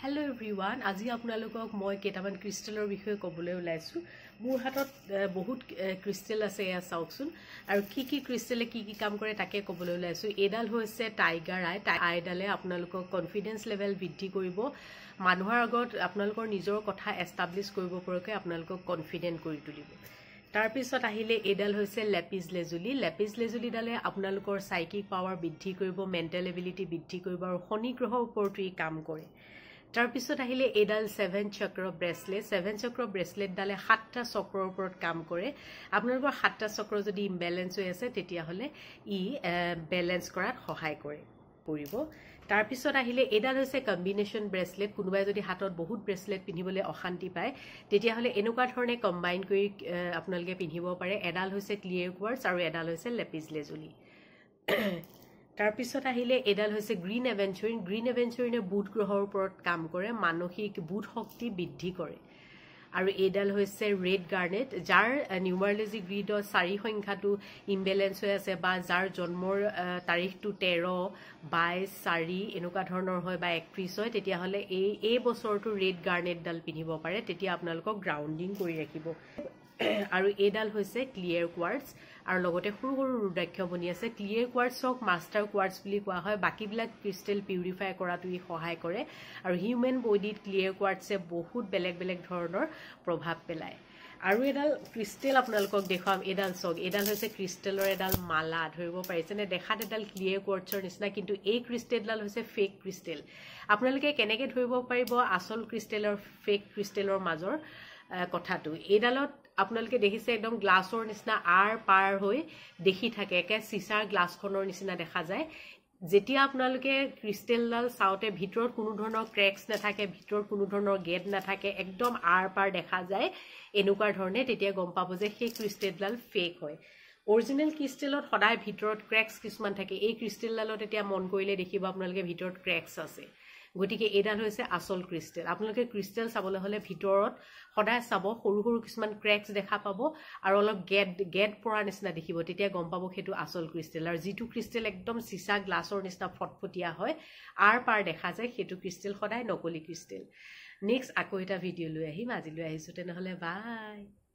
Hello everyone, আজি আপোনালোকক মই কেটামান ক্ৰিষ্টেলৰ বিষয়ে ক'বলৈ ওলাইছো। মোৰ হাতত বহুত ক্ৰিষ্টেল আছে এয়া চাওকচোন আৰু কি ক্ৰিষ্টেলে কি কাম কৰে তাকে ক'বলৈ ওলাইছো। এডাল হৈছে টাইগাৰ আই। আইডালে আপোনালোকক কনফিডেন্স লেভেল বৃদ্ধি কৰিব, মানুহৰ আগত আপোনালোকৰ নিজৰ কথা এষ্টাব্লিছ কৰিব পৰাকৈ আপোনালোকক কনফিডেন্ট কৰি তুলিব। তাৰ পিছত আহিলে এডাল হৈছে লেপিজ লেজুলি। লেপিজ লেজুলিডালে আপোনালোকৰ সাইকিক পাৱাৰ বৃদ্ধি কৰিব, মেণ্টেল এবিলিটি বৃদ্ধি কৰিব আৰু শনি গ্ৰহৰ ওপৰতো ই কাম কৰে। তাৰ পিছত আহিলে এডাল 7 চক্ৰ ব্ৰেসলেট। 7 চক্ৰ ব্ৰেসলেট ডালে 7টা চক্ৰৰ ওপৰত কাম কৰে। আপোনালোকৰ 7টা চক্ৰ যদি ইমবেলেন্স হৈ আছে তেতিয়া হলে ই বেলেন্স কৰাত সহায় কৰিব। তাৰ পিছত আহিলে এডাল হৈছে কম্বিনেশন ব্ৰেসলেট। কোনোবাই যদি হাতত বহুত ব্ৰেসলেট পিন্ধিবলৈ অশান্তি পায় তেতিয়া হলে এনেকুৱা ধৰণে কম্বাইন কৰি আপোনালোকে পিন্ধিব পাৰে। এডাল হৈছে ক্লিয়াৰ কোৱাৰ্টজ আৰু এডাল হৈছে লেপিজ লেজুলি। তাৰ পিছত আহিলে এডাল হৈছে গ্ৰীণ এভেঞ্চুৰিন। গ্ৰীণ এভেঞ্চুৰিনে বুধ গ্ৰহৰ ওপৰত কাম কৰে, মানসিক বুধ শক্তি বৃদ্ধি কৰে। আৰু এডাল হৈছে ৰেড গাৰ্নেট, যাৰ নিউমাৰলজি গ্ৰিডৰ 4 সংখ্যাটো ইমবেলেন্স হৈ আছে বা যাৰ জন্মৰ তাৰিখটো 13, 22, 4 এনেকুৱা ধৰণৰ হয় বা 31 হয়, তেতিয়া হলে এই বছৰটো ৰেড গাৰ্নেটডাল পিন্ধিব পাৰে, তেতিয়া আপোনালোকক গ্ৰাউণ্ডিং কৰি ৰাখিব। আৰু এডাল হৈছে ক্লিয়াৰ কোৱাৰ্টজ আৰু লগতে সৰু সৰু ৰুদ্ৰাক্ষ বনি আছে। ক্লিয়াৰ কোৱাৰ্টজক মাষ্টাৰ কোৱাৰ্টজ বুলি কোৱা হয়। বাকিবিলাক ক্ৰিষ্টেল পিউৰিফাই কৰাটো ই সহায় কৰে আৰু হিউমেন বডিত ক্লিয়াৰ কোৱাৰ্টজে বহুত বেলেগ ধৰণৰ প্ৰভাৱ পেলায়। আৰু এডাল ক্ৰিষ্টেল আপোনালোকক দেখুৱাম। এডাল চক, এডাল হৈছে ক্ৰিষ্টেলৰ এডাল মালা। ধৰিব পাৰিছেনে? দেখাত এডাল ক্লিয়াৰ কোৱাৰ্টজৰ নিচিনা, কিন্তু এই ক্ৰিষ্টেলডাল হৈছে ফেক ক্ৰিষ্টেল। আপোনালোকে কেনেকৈ ধৰিব পাৰিব আচল ক্ৰিষ্টেলৰ ফেক ক্ৰিষ্টেলৰ মাজৰ কথাটো? এইডালত আপোনালোকে দেখিছে একদম গ্লাছৰ নিচিনা আৰ পাৰ হৈ দেখি থাকে, একে চিচাৰ গ্লাছখনৰ নিচিনা দেখা যায়। যেতিয়া আপোনালোকে ক্ৰিষ্টেলডাল চাওঁতে ভিতৰত কোনো ধৰণৰ ক্ৰেক্স নাথাকে, ভিতৰত কোনো ধৰণৰ গেট নাথাকে, একদম আৰ পাৰ দেখা যায় এনেকুৱা ধৰণে, তেতিয়া গম পাব যে সেই ক্ৰিষ্টেলডাল ফেক হয়। অৰিজিনেল ক্ৰিষ্টেলত সদায় ভিতৰত ক্ৰেক্স কিছুমান থাকে। এই ক্ৰিষ্টেলডালত এতিয়া মন কৰিলে দেখিব আপোনালোকে ভিতৰত ক্ৰেক্স আছে। গতিকে এইডাল হৈছে আচল ক্ৰিষ্টেল। আপোনালোকে ক্ৰিষ্টেল চাবলৈ হলে ভিতৰত সদায় চাব, সৰু কিছুমান ক্ৰেক্স দেখা পাব আৰু অলপ গেট পৰা নিচিনা দেখিব, তেতিয়া গম পাব সেইটো আচল ক্ৰিষ্টেল। আৰু যিটো ক্ৰিষ্টেল একদম চিচা গ্লাছৰ নিচিনা ফটফটীয়া হয়, আৰ পাৰ দেখা যায়, সেইটো ক্ৰিষ্টেল সদায় নকলি ক্ৰিষ্টেল। নেক্সট আকৌ এটা ভিডিঅ' লৈ আহিম। আজিলৈ আহিছো তেনেহলে বাই।